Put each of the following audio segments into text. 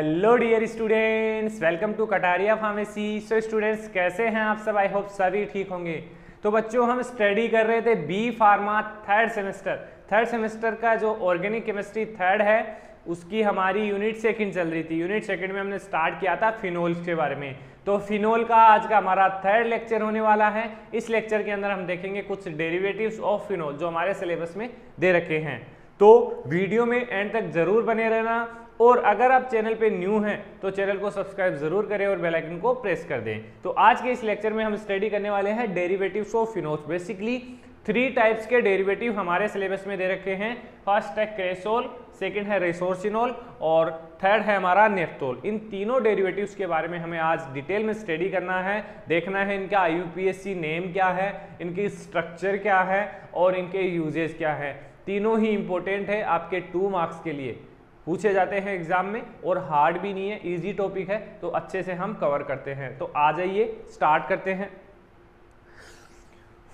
Hello dear students, welcome to Kataria pharmacy. So students, कैसे हैं आप सब? आई होप सभी ठीक होंगे। तो बच्चों, हम स्टडी कर रहे थे बी फार्मा थर्ड सेमेस्टर का जो ऑर्गेनिक केमिस्ट्री थर्ड है उसकी हमारी यूनिट सेकंड चल रही थी। यूनिट सेकंड में हमने स्टार्ट किया था फिनोल्स के बारे में। तो फिनोल का आज का हमारा थर्ड लेक्चर होने वाला है। इस लेक्चर के अंदर हम देखेंगे कुछ डेरिवेटिव्स ऑफ फिनोल जो हमारे सिलेबस में दे रखे हैं। तो वीडियो में एंड तक जरूर बने रहना, और अगर आप चैनल पे न्यू हैं तो चैनल को सब्सक्राइब जरूर करें और बेल आइकन को प्रेस कर दें। तो आज के इस लेक्चर में हम स्टडी करने वाले हैं derivatives of phenols. Basically 3 types के डेरिवेटिव हमारे सिलेबस में दे रखे हैं। फर्स्ट है क्रेसोल, सेकंड है रेसोर्सिनोल और थर्ड है हमारा नेफ्थोल। इन तीनों डेरिवेटिव्स के बारे में हमें आज डिटेल में स्टडी करना है, देखना है इनका IUPAC नेम क्या है, इनकी स्ट्रक्चर क्या है और इनके यूजेस क्या है। तीनों ही इंपॉर्टेंट है आपके 2 मार्क्स के लिए, पूछे जाते हैं एग्जाम में, और हार्ड भी नहीं है, इजी टॉपिक है, तो अच्छे से हम कवर करते हैं। तो आ जाइए स्टार्ट करते हैं।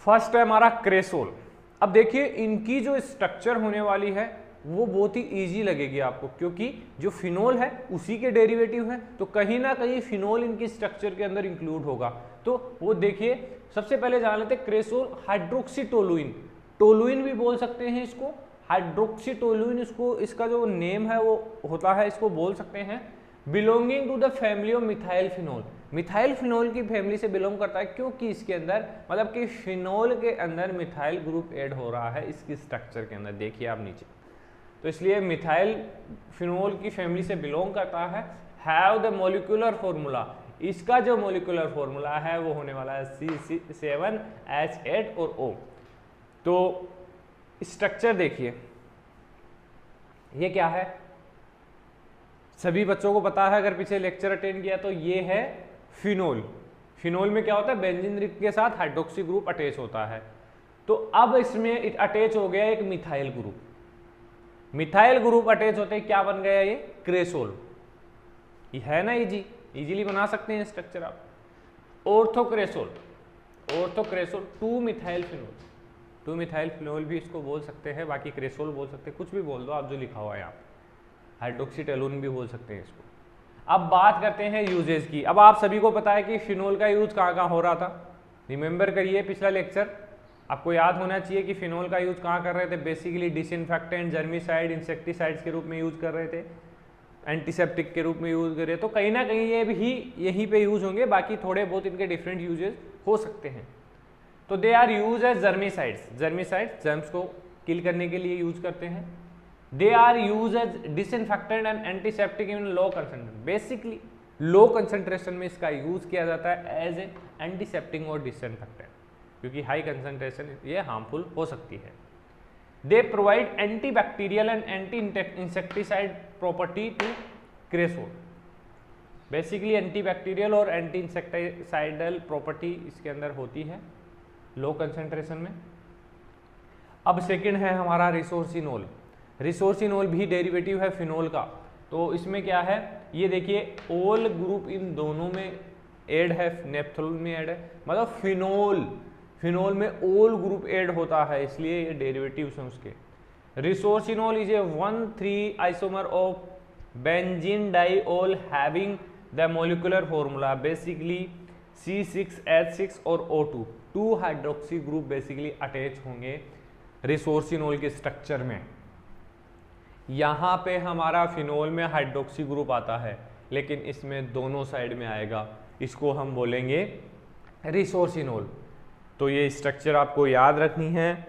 फर्स्ट है हमारा क्रेसोल। अब देखिए इनकी जो स्ट्रक्चर होने वाली है वो बहुत ही इजी लगेगी आपको, क्योंकि जो फिनोल है उसी के डेरिवेटिव है, तो कहीं ना कहीं फिनोल इनकी स्ट्रक्चर के अंदर इंक्लूड होगा। तो वो देखिए, सबसे पहले जान लेते क्रेसोल हाइड्रोक्सीटोलुइन, टोलुइन भी बोल सकते हैं इसको, हाइड्रोक्सीटोलुइन इसको, इसका जो नेम है वो होता है, इसको बोल सकते हैं। Belonging to the family of methyl phenol, methyl phenol की फैमिली से बिलोंग करता है, क्योंकि इसके अंदर मतलब कि फिनोल के अंदर मिथाइल ग्रुप ऐड हो रहा है इसकी स्ट्रक्चर के अंदर, देखिए आप नीचे, तो इसलिए मिथाइल फिनोल की फैमिली से बिलोंग करता है। हैव द मोलिकुलर फॉर्मूला, इसका जो मोलिकुलर फॉर्मूला है वो होने वाला है C7H8 और O। तो स्ट्रक्चर देखिए, ये क्या है, सभी बच्चों को पता है, अगर पीछे लेक्चर अटेंड किया तो ये है फिनोल। फिनोल में क्या होता है, बेंजीन रिंग के साथ हाइड्रोक्सी ग्रुप अटैच होता है। तो अब इसमें अटैच हो गया एक methyl group, methyl group attach होते क्या बन गया, ये क्रेसोल। ये है ना इजीली बना सकते हैं स्ट्रक्चर आप। ऑर्थोक्रेसोल, ऑर्थोक्रेसोल 2 मिथाइल फिनोल, 2 मिथाइल फिनोल भी इसको बोल सकते हैं, बाकी क्रेसोल बोल सकते हैं, कुछ भी बोल दो आप जो लिखा हुआ है यहाँ पे। हाइड्रोक्सीटोलुइन भी बोल सकते हैं इसको। अब बात करते हैं यूजेस की। अब आप सभी को पता है कि फिनोल का यूज कहाँ कहाँ हो रहा था, रिमेंबर करिए पिछला लेक्चर, आपको याद होना चाहिए कि फिनोल का यूज कहाँ कर रहे थे। बेसिकली डिसइंफेक्टेंट, जर्मिसाइड, इंसेक्टिसाइड्स के रूप में यूज कर रहे थे, एंटीसेप्टिक के रूप में यूज कर रहे थे। तो कहीं ना कहीं ये भी यहीं पे यूज होंगे, बाकी थोड़े बहुत इनके डिफरेंट यूजेस हो सकते हैं। तो they are use as germicides, germicides germs को किल करने के लिए यूज करते हैं। They are use as disinfectant and antiseptic in low concentration, basically low concentration में इसका यूज किया जाता है एज ए एंटीसेप्टिक और डिसइंफेक्टेंट, क्योंकि हाई कंसेंट्रेशन ये हार्मफुल हो सकती है। They provide anti bacterial and anti insecticide property to cresol, basically anti bacterial और एंटी इंसेक्टिसाइडल प्रॉपर्टी इसके अंदर होती है लो कंसेंट्रेशन में। अब सेकंड है हमारा रिसोर्सिनोल। रिसोर्सिनोल भी डेरिवेटिव है फिनोल का। तो इसमें क्या है, ये देखिए ओल ग्रुप इन दोनों में ऐड है, नेफ्थोल में ऐड है, मतलब फिनोल में ओल ग्रुप ऐड होता है, इसलिए ये डेरिवेटिव्स हैं उसके। Resorcinol is a 1,3 isomer of benzene diol having the molecular formula basically C6H6 और O2, 2 hydroxy group basically attach होंगे रिसोर्सिनोल के स्ट्रक्चर में। यहाँ पे हमारा फिनोल में हाइड्रोक्सी ग्रुप आता है, लेकिन इसमें दोनों साइड में आएगा, इसको हम बोलेंगे रिसोर्सिनोल। तो ये स्ट्रक्चर आपको याद रखनी है।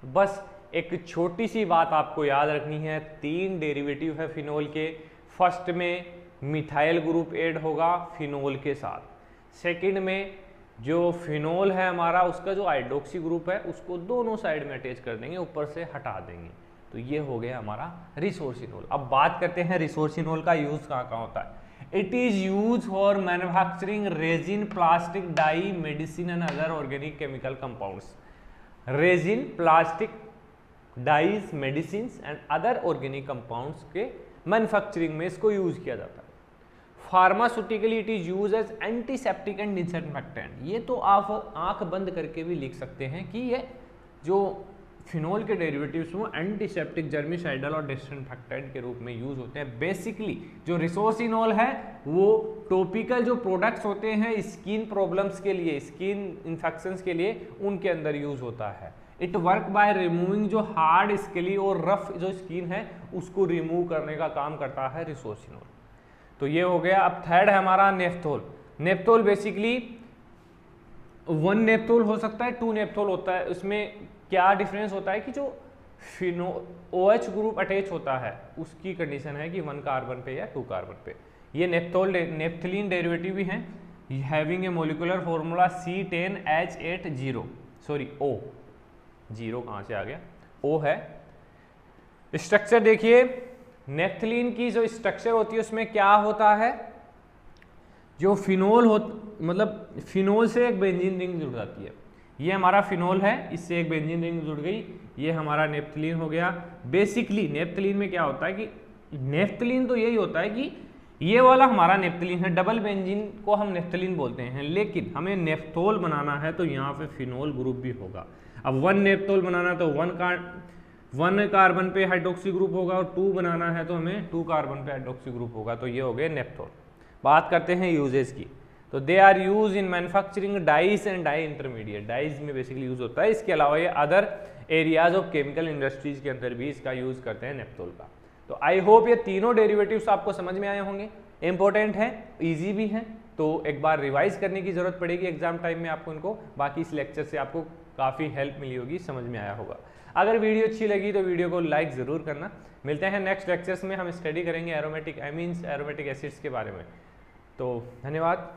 बस एक छोटी सी बात आपको याद रखनी है, 3 डेरिवेटिव है फिनोल के। फर्स्ट में मिथाइल ग्रुप ऐड होगा फिनोल के साथ, सेकंड में जो फिनोल है हमारा उसका जो हाइड्रोक्सी ग्रुप है उसको दोनों साइड में अटैच कर देंगे, ऊपर से हटा देंगे। तो ये हो गया हमारा रिसोर्सिनोल। अब बात करते हैं रिसोर्सिनोल का यूज कहाँ कहाँ होता है। It is use for manufacturing resin, plastic, dye, medicine and other organic chemical compounds. Resin, plastic, dyes, medicine and other organic compounds के मैन्युफैक्चरिंग में इसको यूज किया जाता है। Pharmaceutically it is use as antiseptic and disinfectant. ये तो आप आंख बंद करके भी लिख सकते हैं कि ये जो फिनोल के डेरिवेटिव्स वो एंटीसेप्टिक, जर्मिसाइडल और डिसइंफेक्टेंट के रूप में यूज होते हैं। बेसिकली जो रिसोसिनोल है वो टॉपिकल जो प्रोडक्ट्स होते हैं स्किन प्रॉब्लम्स के लिए, स्किन इन्फेक्शंस के लिए, उनके अंदर यूज होता है। इट वर्क बाय रिमूविंग जो हार्ड स्केली और रफ जो स्किन है उसको रिमूव करने का काम करता है रिसोसिनोल। तो ये हो गया। अब थर्ड है हमारा नेफ्थोल। नेफ्थोल बेसिकली 1 नेफ्थोल हो सकता है, 2 नेफ्थोल होता है। उसमें क्या डिफरेंस होता है कि जो फिनो OH ग्रुप अटैच होता है उसकी कंडीशन है कि 1 कार्बन पे या 2 कार्बन पे। ये नेफ्थलीन डेरिवेटिव भी हैं, having a molecular formula C10H8 sorry O, zero कहाँ से आ गया, O है। स्ट्रक्चर देखिए, नेफ्थलीन की जो स्ट्रक्चर होती है उसमें क्या होता है, जो फिनोल हो मतलब फिनोल से एक बेंजीन रिंग जुड़ जाती है। ये हमारा फिनोल है, इससे एक बेंजीन रिंग जुड़ गई, ये हमारा नेफ्थलीन हो गया। बेसिकली नेफ्थलीन में क्या होता है कि नेफ्थलीन तो यही होता है कि ये वाला हमारा नेफ्थलीन है, डबल बेंजीन को हम नेफ्थलीन बोलते हैं, लेकिन हमें नेफ्थोल बनाना है तो यहाँ पे फिनोल ग्रुप भी होगा। अब 1 नेफ्थोल बनाना तो 1 कार्बन पे हाइड्रोक्सी ग्रुप होगा, और 2 बनाना है तो हमें 2 कार्बन पे हाइड्रोक्सी ग्रुप होगा। तो ये हो गए नेफ्थोल। बात करते हैं यूजेस की, तो they are use in manufacturing dyes and dye intermediate. Dyes में बेसिकली यूज होता है, इसके अलावा ये other areas of chemical industries के अंदर भी इसका यूज करते हैं नेफ्थोल का। तो आई होप ये तीनों डेरिवेटिव्स आपको समझ में आए होंगे, इंपॉर्टेंट है, इजी भी है, तो एक बार रिवाइज करने की जरूरत पड़ेगी एग्जाम टाइम में आपको इनको। बाकी इस लेक्चर से आपको काफ़ी हेल्प मिली होगी, समझ में आया होगा। अगर वीडियो अच्छी लगी तो वीडियो को लाइक ज़रूर करना। मिलते हैं नेक्स्ट लेक्चर्स में, हम स्टडी करेंगे एरोमेटिक एमीन्स, एरोमेटिक एसिड्स के बारे में। तो धन्यवाद।